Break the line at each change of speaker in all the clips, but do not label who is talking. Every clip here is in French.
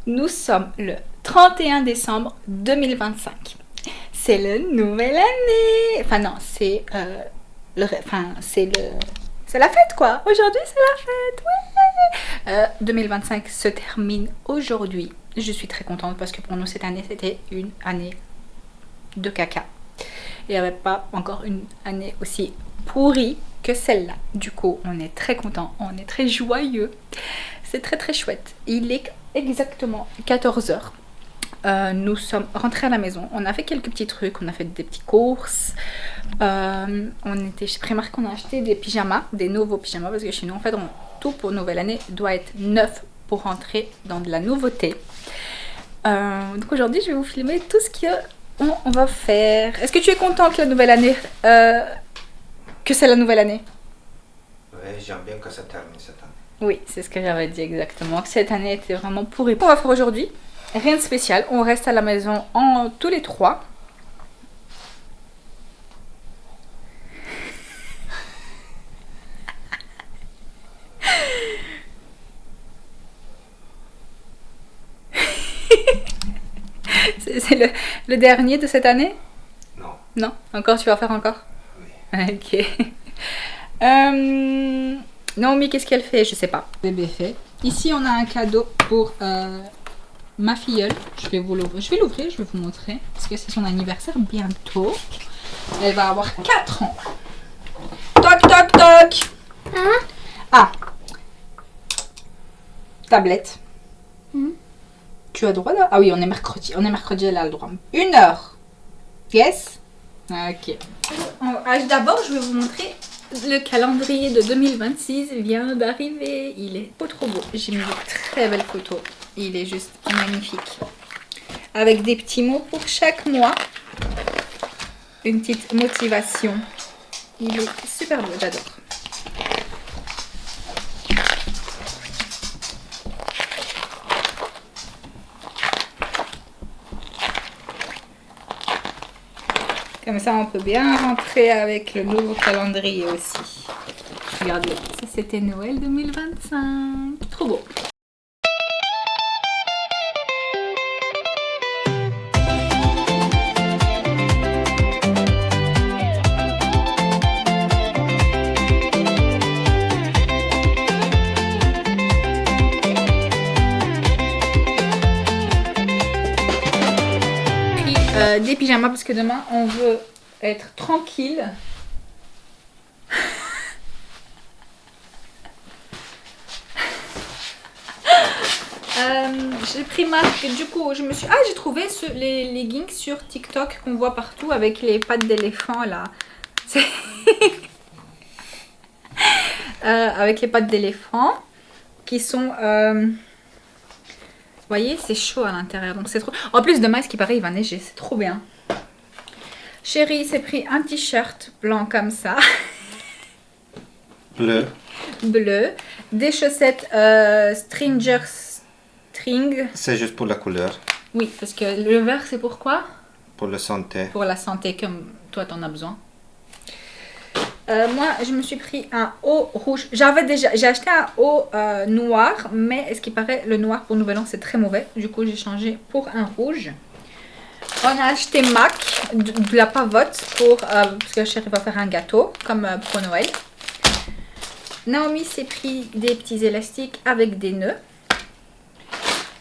Nous sommes le 31 décembre 2025. C'est le nouvelle année. Enfin non, c'est c'est la fête quoi. Aujourd'hui c'est la fête. Ouais. 2025 se termine aujourd'hui. Je suis très contente parce que pour nous cette année c'était une année de caca. Il n'y avait pas encore une année aussi pourrie que celle-là. Du coup, on est très content, on est très joyeux. C'est très très chouette. Il est exactement 14 h. Nous sommes rentrés à la maison. On a fait quelques petits trucs, on a fait des petites courses. On était chez Primark, on a acheté des pyjamas, des nouveaux pyjamas, parce que chez nous, en fait, tout pour nouvelle année doit être neuf pour rentrer dans de la nouveauté. Donc aujourd'hui, je vais vous filmer tout ce qu'on va faire. Est-ce que tu es content que la nouvelle année, que c'est la nouvelle année?
Oui, j'aime bien que ça termine cette année.
Oui, c'est ce que j'avais dit exactement. Cette année était vraiment pourrie. On va faire aujourd'hui, rien de spécial. On reste à la maison tous les trois. C'est le dernier de cette année?
Non.
Non? Encore, tu vas faire encore?
Oui.
Ok. Naomi, qu'est-ce qu'elle fait? Je sais pas. Bébé fait. Ici, on a un cadeau pour ma filleule. Je vais l'ouvrir, je vais vous montrer. Parce que c'est son anniversaire bientôt. Elle va avoir 4 ans. Toc, toc, toc.
Hein?
Ah. Tablette.
Hmm.
Tu as droit là? Ah oui, on est mercredi. On est mercredi, elle a le droit. 1 heure. Yes? Ok. D'abord, je vais vous montrer le calendrier de 2026 vient d'arriver. Il est trop beau. J'ai mis de très belles photos. Il est juste magnifique. Avec des petits mots pour chaque mois. Une petite motivation. Il est super beau, j'adore. Comme ça, on peut bien rentrer avec le nouveau calendrier aussi. Regardez, ça c'était Noël 2025. Trop beau. Des pyjamas parce que demain on veut être tranquille. J'ai pris marque, du coup je me suis... Ah, j'ai trouvé les leggings sur TikTok qu'on voit partout avec les pattes d'éléphant là. Avec les pattes d'éléphant qui sont... Vous voyez, c'est chaud à l'intérieur, donc c'est trop... En plus, demain, ce qui paraît, il va neiger, c'est trop bien. Chérie s'est pris un t-shirt blanc comme ça.
Bleu.
Bleu. Des chaussettes Stringer String.
C'est juste pour la couleur.
Oui, parce que le vert, c'est pourquoi?
Pour la santé.
Pour la santé, comme toi, t'en as besoin. Moi, je me suis pris un haut rouge. J'ai acheté un haut noir, mais ce qui paraît, le noir pour Nouvel An, c'est très mauvais. Du coup, j'ai changé pour un rouge. On a acheté Mac, de la pavote, parce que chérie va faire un gâteau, comme pour Noël. Naomi s'est pris des petits élastiques avec des nœuds.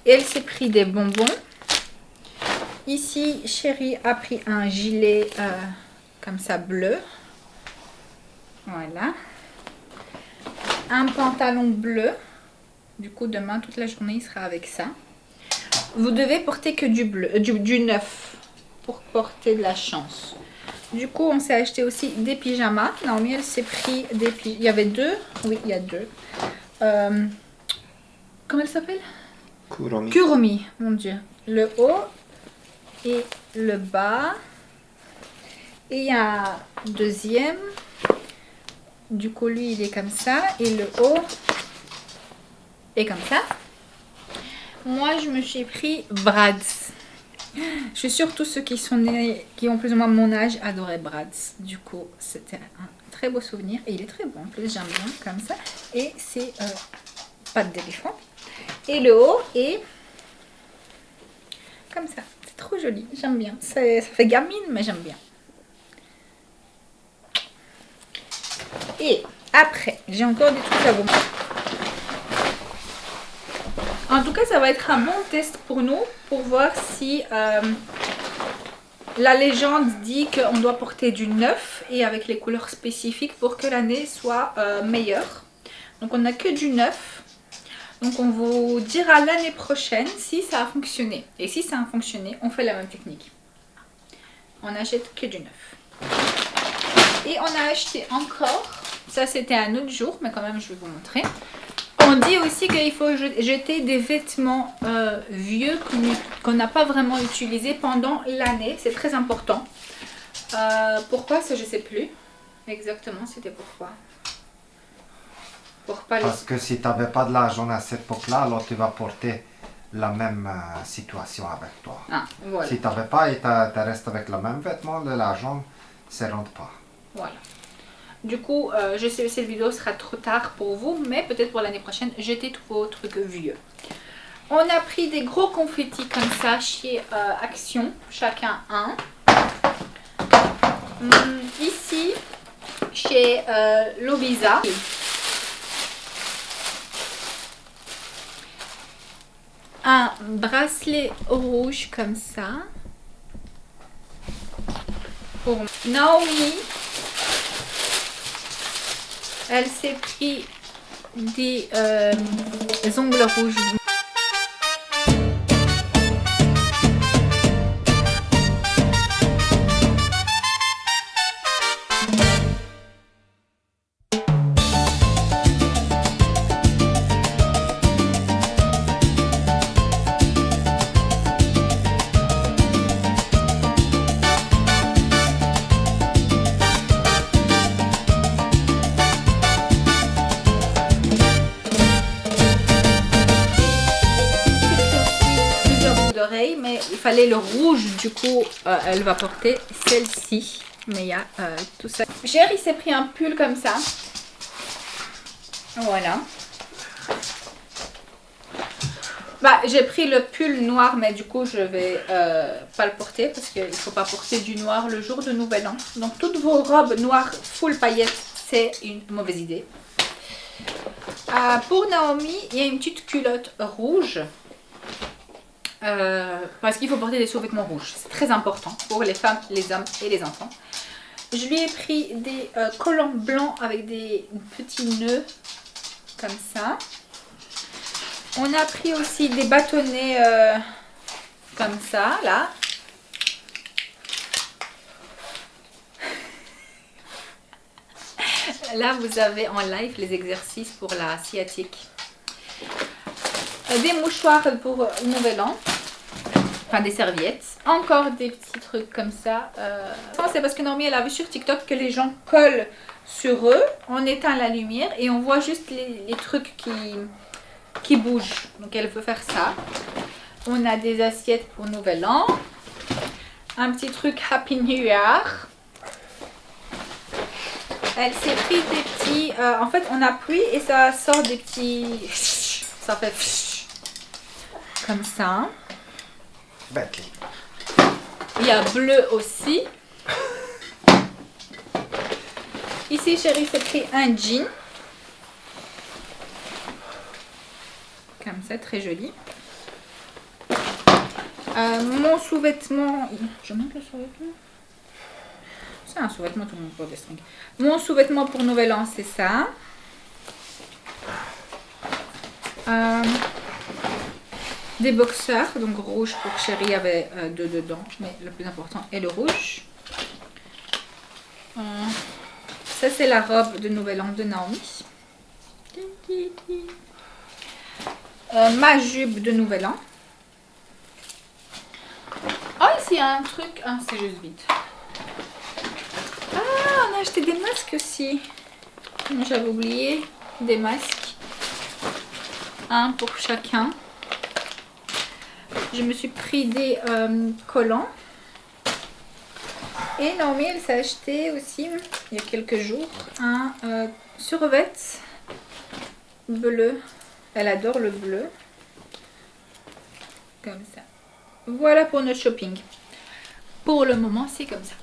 Et elle s'est pris des bonbons. Ici, chérie a pris un gilet comme ça bleu. Voilà. Un pantalon bleu. Du coup, demain, toute la journée, il sera avec ça. Vous devez porter que du bleu, du neuf pour porter de la chance. Du coup, on s'est acheté aussi des pyjamas. Naomi, elle s'est pris des pyjamas. Il y avait deux. Oui, il y a deux. Comment elle s'appelle?
Kuromi.
Kuromi, mon Dieu. Le haut et le bas. Et il y a un deuxième. Du coup, lui, il est comme ça. Et le haut est comme ça. Moi, je me suis pris Bratz. Je suis sûre que tous ceux qui sont nés, qui ont plus ou moins mon âge, adoraient Bratz. Du coup, c'était un très beau souvenir. Et il est très bon. En plus, j'aime bien comme ça. Et c'est pattes d'éléphant. Et le haut est Comme ça. C'est trop joli. J'aime bien. Ça fait gamine, mais j'aime bien. Et après, j'ai encore des trucs à vous montrer. En tout cas, ça va être un bon test pour nous, pour voir si la légende dit qu'on doit porter du neuf et avec les couleurs spécifiques pour que l'année soit meilleure. Donc on n'a que du neuf. Donc on vous dira l'année prochaine si ça a fonctionné. Et si ça a fonctionné, on fait la même technique. On n'achète que du neuf. Et on a acheté encore, ça c'était un autre jour, mais quand même je vais vous montrer. On dit aussi qu'il faut jeter des vêtements vieux qu'on n'a pas vraiment utilisés pendant l'année. C'est très important. Pourquoi ça je sais plus. Exactement, c'était pourquoi. Pour pas
Parce que si tu n'avais pas de l'argent à cette époque-là, alors tu vas porter la même situation avec toi.
Ah, voilà.
Si tu n'avais pas et tu restes avec le même vêtement, l'argent ne rentre pas.
Voilà. Du coup, je sais que cette vidéo sera trop tard pour vous, mais peut-être pour l'année prochaine, jetez tous vos trucs vieux. On a pris des gros confettis comme ça chez Action, chacun un. Ici, chez Lovisa. Un bracelet rouge comme ça. Pour Naomi. Elle s'est pris des ongles rouges. Mais il fallait le rouge, du coup elle va porter celle-ci, mais il y a tout ça. Jerry s'est pris un pull comme ça, voilà. Bah, j'ai pris le pull noir, mais du coup je vais pas le porter parce qu'il ne faut pas porter du noir le jour de Nouvel An. Donc toutes vos robes noires full paillettes, c'est une mauvaise idée. Pour Naomi, il y a une petite culotte rouge. Parce qu'il faut porter des sous-vêtements rouges. C'est très important pour les femmes, les hommes et les enfants. Je lui ai pris des collants blancs avec des petits nœuds comme ça. On a pris aussi des bâtonnets comme ça, là. Là, vous avez en live les exercices pour la sciatique. Des mouchoirs pour Nouvel An. Enfin, des serviettes. Encore des petits trucs comme ça. C'est parce que Naomi, elle a vu sur TikTok que les gens collent sur eux. On éteint la lumière et on voit juste les trucs qui bougent. Donc, elle veut faire ça. On a des assiettes pour Nouvel An. Un petit truc Happy New Year. Elle s'est pris des petits... en fait, on appuie et ça sort des petits... Ça fait... Comme ça.
Bentley.
Il y a bleu aussi. Ici, Chérie s'est pris un jean. Comme ça, très joli. Mon sous-vêtement... Je montre le sous-vêtement. C'est un sous-vêtement, tout le monde porte des strings. Mon sous-vêtement pour Nouvel An, c'est ça. Des boxers, donc rouge pour Chérie, il y avait deux dedans, mais le plus important est le rouge. Ça, c'est la robe de Nouvel An de Naomi. Ma jupe de Nouvel An. Ah, ici, il y a un truc. Ah, c'est juste vide. Ah, on a acheté des masques aussi. J'avais oublié des masques. Un pour chacun. Je me suis pris des collants. Et Naomi, elle s'est acheté aussi, il y a quelques jours, un survêt bleu. Elle adore le bleu. Comme ça. Voilà pour notre shopping. Pour le moment, c'est comme ça.